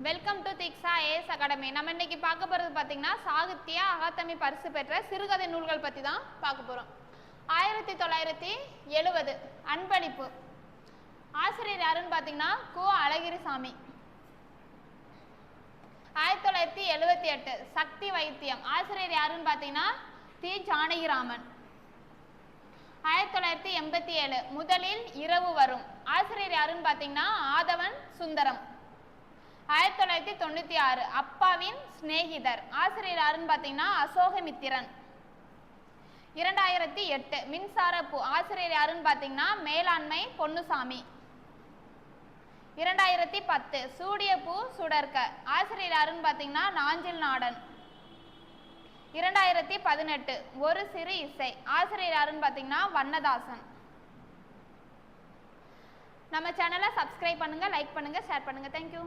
Welcome to Diksha IAS academy. நம்ம இன்னைக்கு பார்க்க போகிறது பார்த்தீங்கன்னா சாகித்ய அகாதமி பரிசு பெற்ற சிறுகதை நூல்கள் பற்றி தான் பார்க்க போகிறோம். 1970 அன்பளிப்பு. ஆசிரியர் யாருன்னு பார்த்தீங்கன்னா கு. அழகிரிசாமி. 1978 சக்தி வைத்தியம். ஆசிரியர் யாருன்னு பார்த்தீங்கன்னா தி. ஜானகிராமன். 1987 முதலில் இரவு வரும். ஆசிரியர் யாருன்னு பார்த்தீங்கன்னா ஆதவன் சுந்தரம். 1996 அப்பாவின் சிநேகிதர். ஆசிரியர் யாருன்னு பார்த்தீங்கன்னா அசோகமித்திரன். 2008 மின்சாரப்பூ. ஆசிரியர் யாருன்னு பார்த்தீங்கன்னா மேலாண்மை பொன்னுசாமி. 2010 சூடியப்பூ சுடர்க்க. ஆசிரியர் யாருன்னு பார்த்தீங்கன்னா நாஞ்சில் நாடன். 2018 ஒரு சிறு இசை. ஆசிரியர் யாருன்னு பார்த்தீங்கன்னா வண்ணதாசன். நம்ம சேனலை சப்ஸ்கிரைப் பண்ணுங்க, லைக் பண்ணுங்க, ஷேர் பண்ணுங்க. தேங்க்யூ.